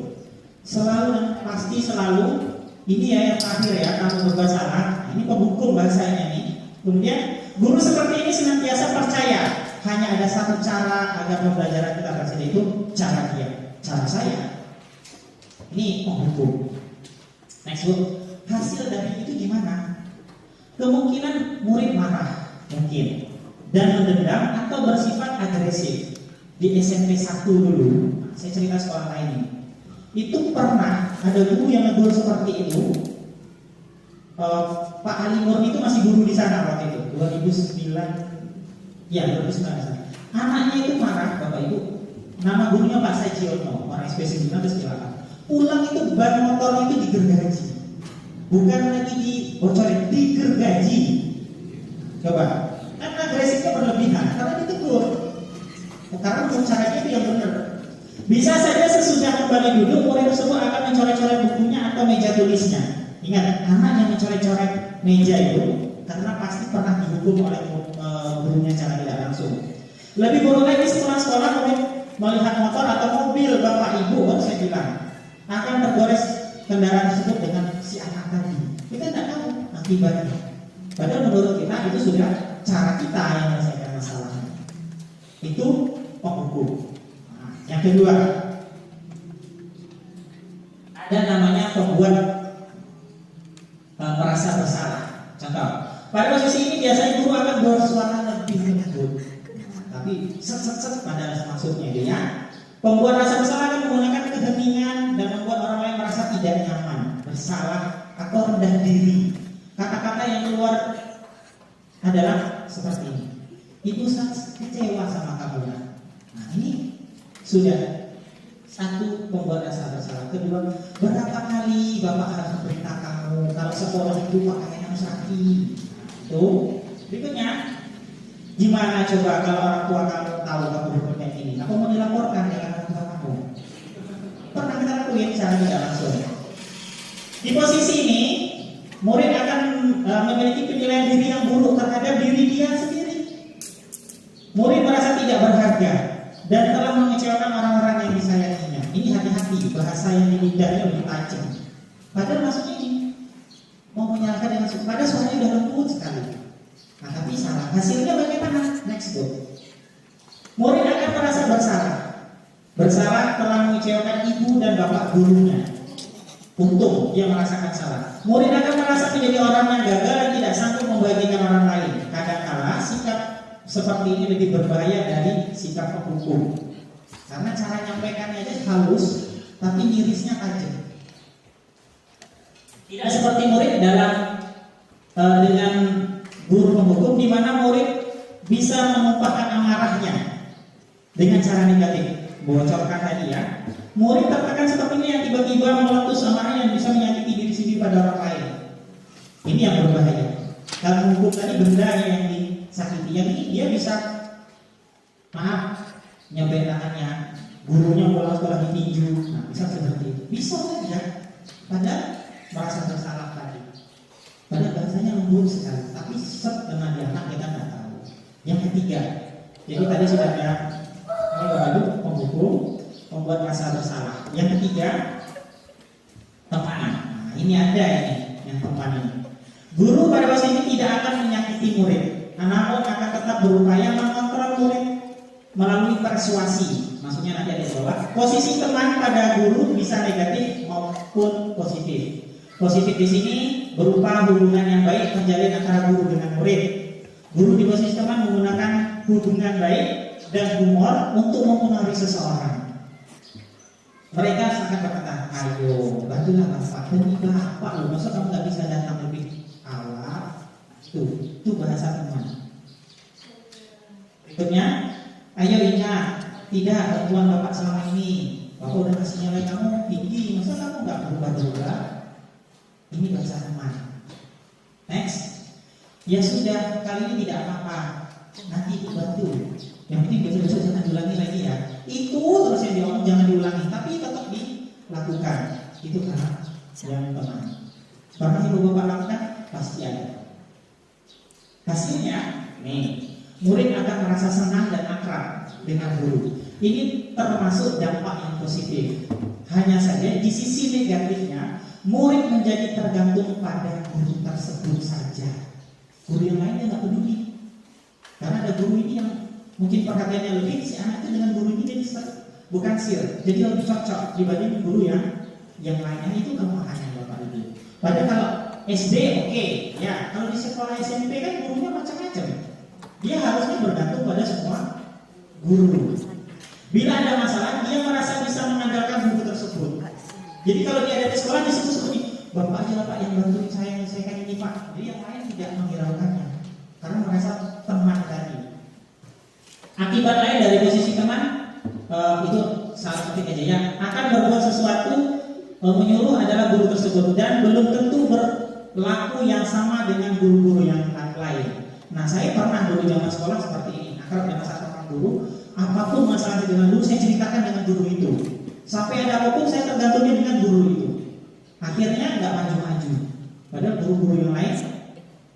Selalu dan pasti selalu. Ini ya yang terakhir ya, kamu berbuat salah. Ini penghukum bahasanya nih. Kemudian guru seperti ini senantiasa percaya hanya ada satu cara agar pembelajaran kita berhasil, itu cara dia, cara saya. Ini penghukum. Next book. Hasil dari itu gimana? Kemungkinan murid marah, mungkin, dan mendendam atau bersifat agresif. Di SMP 1 dulu, saya cerita sekolah lain ini. Itu pernah ada guru yang negur seperti itu. Pak Ali Murni itu masih guru di sana waktu itu, 2009. Ya, 2009 sana. Anaknya itu marah, Bapak Ibu. Nama gurunya Pak Sajiono, orang SP 9 terus silakan. Pulang itu ban motor itu digergaji. Bukan lagi dibocorin, digergaji. Coba, kan agresifnya berlebihan karena ditegur. Karena caranya itu yang benar. Bisa saja sesudah kembali duduk, murid tersebut akan mencoret-coret bukunya atau meja tulisnya. Ingat, anak yang mencoret-coret meja itu karena pasti pernah dihukum oleh gurunya secara tidak langsung. Lebih buruk lagi setelah sekolah murid melihat motor atau mobil bapak ibu, baru saya bilang akan tergores kendaraan tersebut dengan si anak tadi. Kita tidak tahu akibatnya. Padahal menurut kita itu sudah cara kita yang menyelesaikan masalahnya. Itu penghukum. Nah, yang kedua, ada namanya pembuat merasa bersalah. Contoh, pada posisi ini biasanya guru akan bersuara lebih lembut, tapi set pada maksudnya itu ya. Pembuat rasa bersalah akan menggunakan keheningan dan membuat orang lain merasa tidak nyaman, bersalah atau rendah diri. Kata-kata yang keluar adalah seperti ini. Ibu sangat kecewa sama kamu. Nah, ini sudah satu, pembuat rasa bersalah. Kedua, berapa kali Bapak harus memberitahu kamu kalau sekolah itu pakaian harus rapi. Itu. Berikutnya, gimana coba kalau orang tua kamu tahu kamu berbuat ini? Aku mau dilaporkan dengan orang tua kamu. Pernah kita lakuin secara tidak langsung. Di posisi ini, murid akan memiliki penilaian diri yang buruk terhadap diri dia sendiri. Murid merasa tidak berharga dan telah mengecewakan orang-orang yang disayanginya. Ini hati-hati, bahasa yang dilindahnya lebih tajam. Padahal maksudnya ini mau menyalahkan dengan padahal suaranya sudah lembut sekali. Nah, tapi salah. Hasilnya bagaimana? Next book. Murid akan merasa bersalah. Bersalah telah mengecewakan ibu dan bapak gurunya. Untung dia merasakan salah. Murid akan merasa menjadi orang yang gagal dan tidak sanggup membagikan orang lain. Kadang-kala sikap seperti ini lebih berbahaya dari sikap penghukum. Karena cara nyampaikannya aja halus, tapi irisnya tajam. Tidak seperti murid dalam dengan guru penghukum, di mana murid bisa menumpahkan amarahnya dengan cara negatif. Bocorkan tadi ya. Murid tertekan seperti ini yang tiba-tiba meletus amarah yang bisa menyakiti diri sendiri pada orang lain. Ini yang berbahaya. Kalau hukum tadi benda yang disakiti, yang ini dia bisa nyampe tangannya, gurunya pulang sekolah ditinju, nah bisa seperti itu. Bisa saja, padahal merasa bersalah tadi. Padahal bahasanya lembut sekali, tapi set dengan dia anak kita nggak tahu. Yang ketiga, jadi tadi sudah ada penghukum, membuat rasa bersalah. Yang ketiga, tempanan. Nah, ini ada ini yang tempanan. Guru pada masa ini tidak akan menyakiti murid, namun akan tetap berupaya mengontrol murid melalui persuasi. Maksudnya nanti ada di bawah. Posisi teman pada guru bisa negatif maupun positif. Positif di sini berupa hubungan yang baik terjalin antara guru dengan murid. Guru di posisi teman menggunakan hubungan baik dan humor untuk mempengaruhi seseorang. Mereka akan berkata, ayo bantulah bapak, demi bapak loh, masa kamu nggak bisa datang lebih awal? Itu bahasa teman. Berikutnya, ayo ingat, tidak bantuan bapak selama ini. Bapak udah kasih nilai kamu tinggi, masa kamu nggak berubah-ubah? Ini bahasa teman. Next, ya sudah, kali ini tidak apa-apa, nanti ibu bantu. Yang penting besok-besok jangan diulangi lagi ya. Itu terus yang diomong, jangan diulangi, tapi tetap dilakukan. Itu karena yang teman. Pernah ibu bapak lakukan? Pasti ada. Hasilnya, nih, murid akan merasa senang dan akrab dengan guru. Ini termasuk dampak yang positif. Hanya saja di sisi negatifnya, murid menjadi tergantung pada guru tersebut saja. Guru yang lainnya nggak peduli. Karena ada guru ini yang mungkin perhatiannya lebih, si anak itu dengan guru ini jadi bukan sir, jadi lebih cocok dibanding guru yang lainnya. Itu kelemahannya bapak ibu. Padahal kalau SD oke, ya kalau di sekolah SMP kan gurunya macam-macam. Dia harusnya bergantung pada semua guru. Bila ada masalah, dia merasa bisa mengandalkan guru tersebut. Jadi kalau dia ada di sekolah disebut-sebut, bapak aja pak yang bantuin saya menyelesaikan ini pak. Jadi yang lain tidak menghiraukannya karena merasa teman tadi. Akibat lain dari posisi teman itu salah satu aja ya, akan berbuat sesuatu menyuruh adalah guru tersebut dan belum tentu berlaku yang sama dengan guru-guru yang lain. Nah saya pernah dulu zaman sekolah seperti ini, akrab dengan satu guru, apapun masalahnya dengan guru saya ceritakan dengan guru itu. Sampai ada apapun saya tergantungnya dengan guru itu. Akhirnya nggak maju-maju. Padahal guru-guru yang lain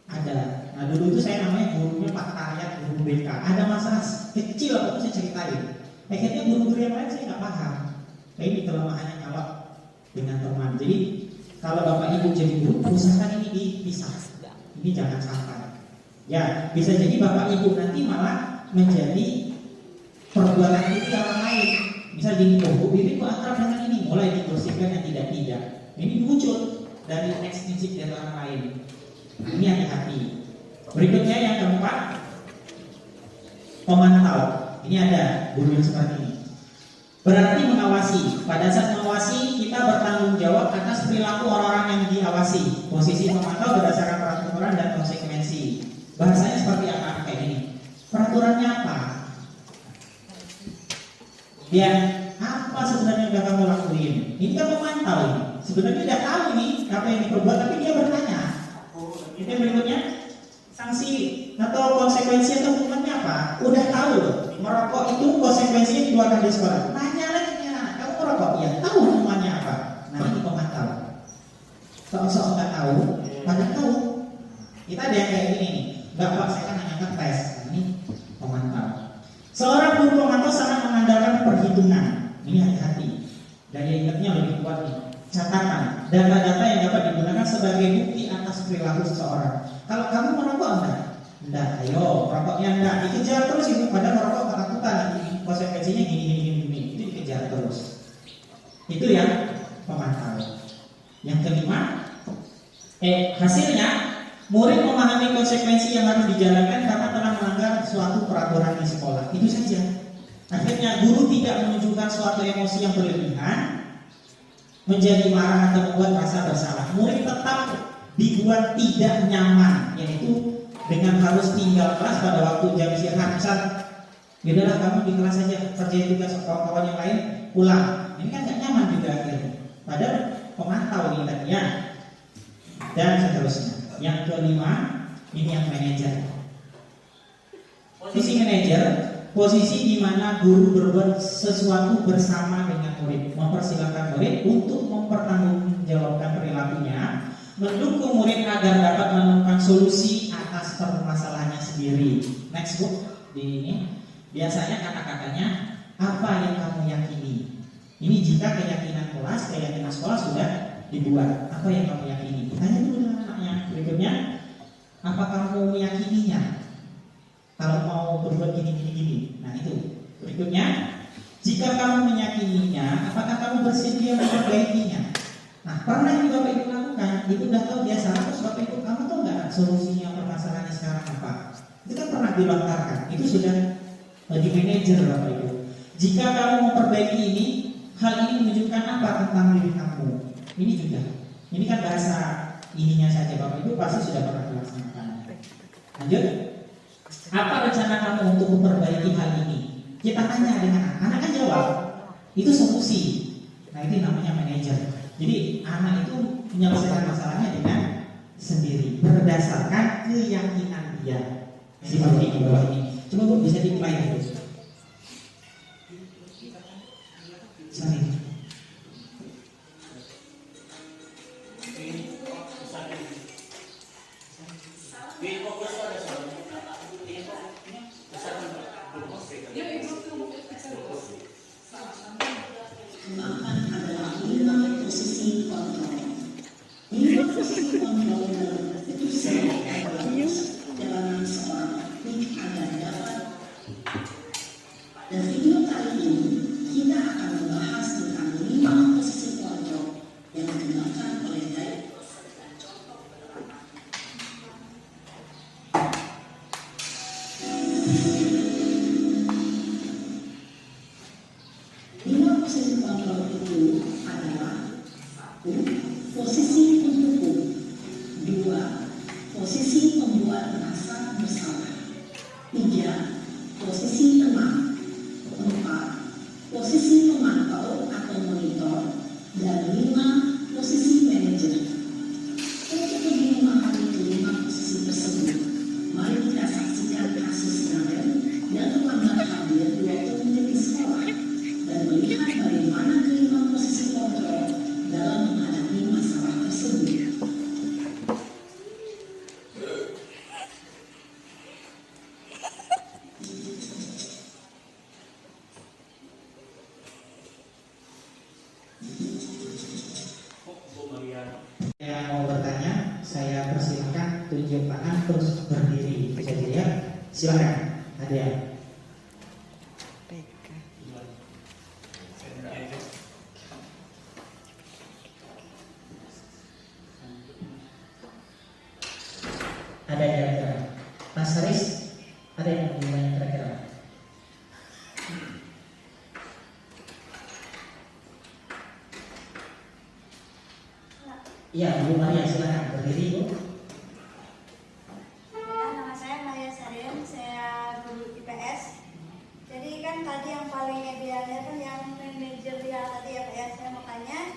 ada. Nah dulu itu saya namanya gurunya Pak Taryat, guru BK. Ada masalah kecil apapun saya ceritain. Akhirnya guru-guru yang lain saya nggak paham. Nah ini kelemahannya kalau dengan teman. Jadi kalau bapak ibu jadi guru, usahakan ini dipisah. Ini jangan sampai. Ya bisa jadi bapak ibu nanti malah menjadi perbuatan itu orang lain. Misal gini, bu Bibi kok akrab dengan ini, mulai digosipkan yang tidak-tidak. Ini muncul dari prinsip dari orang lain. Ini hati-hati. Berikutnya yang keempat, pemantau. Ini ada guru yang seperti ini. Berarti mengawasi. Pada saat mengawasi, kita bertanggung jawab atas perilaku orang-orang yang diawasi. Posisi pemantau berdasarkan peraturan dan konsekuensi. Bahasanya seperti apa? Kayak ini. Peraturannya apa? Ya, apa sebenarnya yang udah kamu lakuin? Ini kan memantau ini. Sebenarnya udah tahu nih apa yang diperbuat, tapi dia bertanya. Itu yang berikutnya, sanksi atau konsekuensi atau hukumannya apa? Udah tahu loh. Merokok itu konsekuensinya dikeluarkan dari sekolah. Nanya lagi nih anak, kamu merokok? Ya, tahu hukumannya apa? Nah ini pemantau. Sok-sok nggak tahu, pada tahu. Kita ada yang kayak gini nih. Nggak pak, saya kan hanya ngetes. Nah, ini pemantau. Seorang guru pemantau sangat mengandalkan perhitungan. Ini hati-hati. Daya ingatnya lebih kuat nih. Catatan, data-data yang dapat digunakan sebagai bukti atas perilaku seseorang. Kalau kamu merokok enggak? Enggak, ayo merokoknya enggak. Dikejar terus itu, padahal merokok ketakutan. Nanti konsekuensinya gini. Itu dikejar terus. Itu yang pemantau. Yang kelima, hasilnya murid memahami konsekuensi yang harus dijalankan karena telah melanggar suatu peraturan di sekolah. Itu saja. Akhirnya guru tidak menunjukkan suatu emosi yang berlebihan, menjadi marah atau membuat rasa bersalah. Murid tetap dibuat tidak nyaman, yaitu dengan harus tinggal kelas pada waktu jam istirahat. Misal, yaudahlah kamu di kelas saja, kerjain tugas kawan-kawan yang lain, pulang. Ini kan gak nyaman juga akhirnya. Padahal pemantau ini tadi ya. Dan seterusnya. Yang kelima, ini yang manajer. Posisi manajer, posisi di mana guru berbuat sesuatu bersama dengan murid, mempersilahkan murid untuk mempertanggungjawabkan perilakunya, mendukung murid agar dapat menemukan solusi atas permasalahannya sendiri. Next book di ini, biasanya kata-katanya apa yang kamu yakini. Ini jika keyakinan kelas, keyakinan sekolah sudah dibuat. Apa yang kamu yakini? Tanya dulu dengan anaknya. Berikutnya, apa kamu meyakininya? Kalau mau berbuat gini. Nah itu. Berikutnya, jika kamu meyakininya, apakah kamu bersedia memperbaikinya? Nah pernah ini Bapak Ibu lakukan, itu udah tahu biasa. Terus Bapak Ibu, kamu tahu nggak solusinya permasalahannya sekarang apa? Itu kan pernah dilontarkan. Itu sudah di manajer Bapak Ibu. Jika kamu memperbaiki ini, hal ini menunjukkan apa tentang diri kamu? Ini juga. Ini kan bahasa ininya saja Bapak Ibu pasti sudah pernah dilaksanakan. Lanjut. Apa rencana kamu untuk memperbaiki hal ini? Kita tanya dengan anak kan jawab. Itu solusi. Nah itu namanya manajer. Jadi anak itu menyelesaikan masalahnya dengan sendiri berdasarkan keyakinan dia. Seperti ini bawah ini. Coba Bu bisa dimulai dulu. Sorry. Kembangkan adalah 5 posisi kontrol. 5 posisi kontrol dalam keputusan jalanan seorang atlet agar dapat. Dan video kali ini kita akan membahas tentang 5 posisi kontrol yang dikembangkan oleh Dai. Posisi kontrol itu adalah 1. Posisi pendukung, 2. Posisi pembuat merasa bersalah, 3. Posisi teman, 4. Posisi pemantau atau monitor, dan 5. Posisi manajer. Untuk lebih memahami kelima posisi tersebut, mari kita saksikan kasus Naden yang terlambat hadir 20 menit di sekolah dan melihat bagaimana kelima posisi kontrol dalam menghadapi masalah tersebut. Yang mau bertanya, saya persilakan tunjuk tangan terus berdiri. Bisa dilihat? Silakan. Ada yang? Ada yang kira-kira? Mas Haris, ada yang mau bertanya kira-kira? Iya, Bu Maria, silakan berdiri, Bu. Nama saya Maria Sarian, saya guru IPS. Jadi kan tadi yang paling idealnya kan yang manajerial tadi ya Pak ya. Saya mau tanya,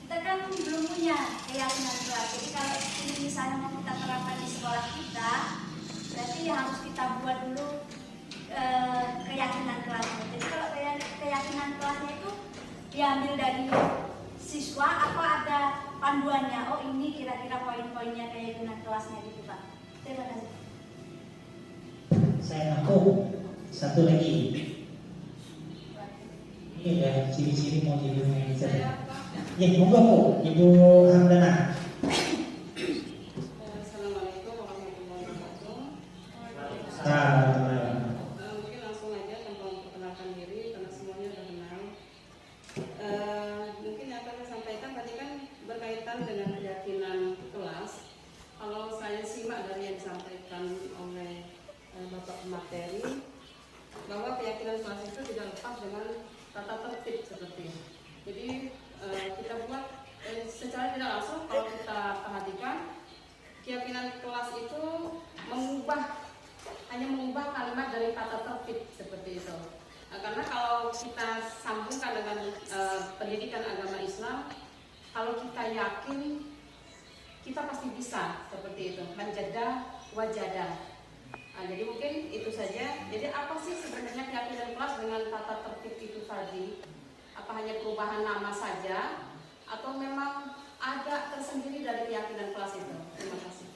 kita kan belum punya keyakinan kelas. Jadi kalau ini misalnya mau kita terapkan di sekolah kita, berarti harus kita buat dulu keyakinan kelasnya. Jadi kalau keyakinan kelasnya itu diambil dari siswa, apa ada panduannya? Oh ini kira-kira poin-poinnya keyakinan kelasnya gitu Pak. Terima kasih. Saya ngaku satu lagi. Ini ya ciri-ciri mau jadi manajer. Ya, monggo Bu, Ibu Hamdana. Assalamualaikum warahmatullahi wabarakatuh. Mungkin langsung aja tanpa memperkenalkan diri karena semuanya sudah kenal. Mungkin yang akan saya sampaikan tadi kan berkaitan dengan keyakinan kelas. Kalau saya simak dari yang disampaikan oleh Bapak pemateri, bahwa keyakinan kelas itu tidak lepas dengan tata tertib seperti ini. Jadi kita buat secara tidak langsung kalau kita perhatikan keyakinan kelas itu hanya mengubah kalimat dari tata tertib seperti itu. Karena kalau kita sambungkan dengan pendidikan agama Islam, kalau kita yakin kita pasti bisa seperti itu, menjadah wajadah. Jadi mungkin itu saja. Jadi apa sih sebenarnya keyakinan kelas dengan tata tertib itu tadi? Apa hanya perubahan nama saja atau memang ada tersendiri dari keyakinan kelas itu? Terima kasih.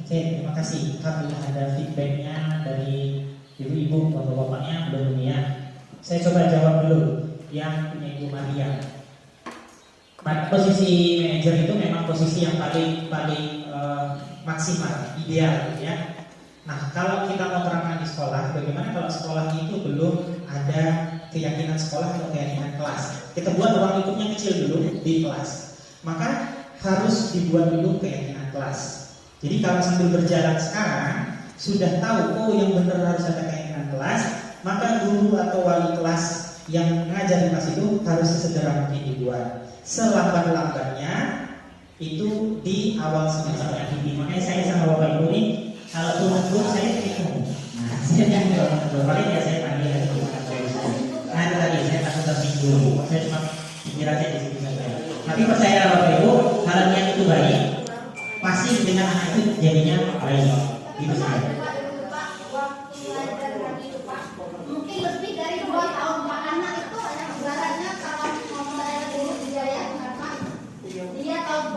Oke, terima kasih. Alhamdulillah ada feedbacknya dari ibu-ibu, bapak-bapaknya belum ya. Saya coba jawab dulu yang punya Ibu Maria. Posisi manajer itu memang posisi yang paling maksimal, ideal ya. Nah, kalau kita mau terapkan di sekolah, bagaimana kalau sekolah itu belum ada keyakinan sekolah atau keyakinan kelas? Kita buat ruang lingkupnya kecil dulu di kelas. Maka harus dibuat dulu keyakinan kelas. Jadi kalau sambil berjalan sekarang sudah tahu oh yang benar harus ada kaitan kelas, maka guru atau wali kelas yang mengajar di kelas itu harus segera mungkin dibuat. Selambat-lambatnya itu di awal semester aktif. Makanya saya sama Bapak Ibu nih kalau turun grup saya bingung. Nah, saya bingung. Paling ya saya panggil dari nah itu tadi saya takut tersinggung. Saya cuma pikir aja di situ saja. Tapi percaya Bapak Ibu, kalau niat itu baik, pasti dengan anak itu jadinya baik. Gitu saja. Waktu belajar lagi itu Pak, mungkin lebih dari 2 tahun Pak. Anak itu hanya ibaratnya kalau mau saya dulu di Jaya kenapa? Dia tahu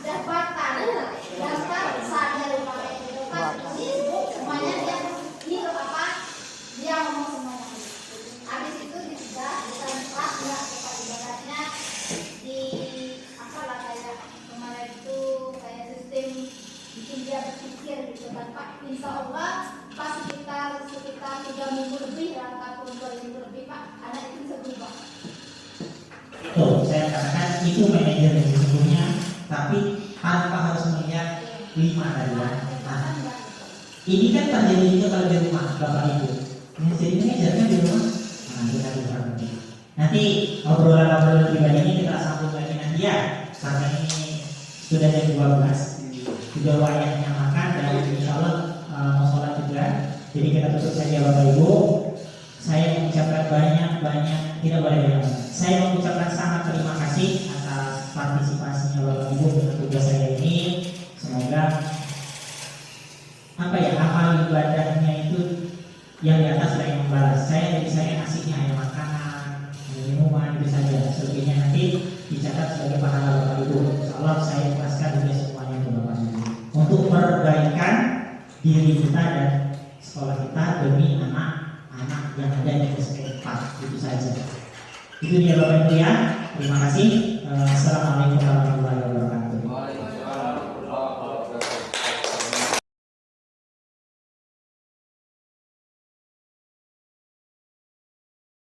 daftar saja lupa itu kan. Semuanya dia ini apa? Dia ngomong semuanya. Habis itu kita tempat ya ibaratnya di apalah kayak kemarin itu kayak sistem bikin dia berpikir gitu kan Pak. Insya Allah pas sekitar 3 minggu lebih ataupun 2 minggu lebih Pak, anak itu bisa berubah. Tuh, saya katakan itu manajer yang sesungguhnya, tapi tanpa harus melihat 5 tadi ya. Nah, ini kan terjadi juga kalau di rumah Bapak Ibu. Jadi manajernya di rumah. Nah, kita lihat nanti obrolan pribadi ini kita sambung lagi nanti ya, karena ini sudah jam 12, juga waktunya makan dan insya Allah mau sholat juga. Jadi kita tutup saja Bapak Ibu. Saya mengucapkan banyak tidak boleh banyak. Saya mengucapkan sangat terima kasih atas partisipasinya Bapak Ibu dengan tugas saya ini. Semoga amal ibadahnya itu yang di atas sudah yang membalas. Saya asiknya hanya makanan, minuman itu saja. Selebihnya nanti dicatat sebagai pahala Bapak Ibu. Insyaallah saya ikhlaskan juga semuanya untuk Bapak Ibu untuk perbaikan diri kita dan sekolah kita demi anak-anak yang ada di SMP 4. Itu saja. Itu dia Bapak Ibu ya. Terima kasih. Assalamualaikum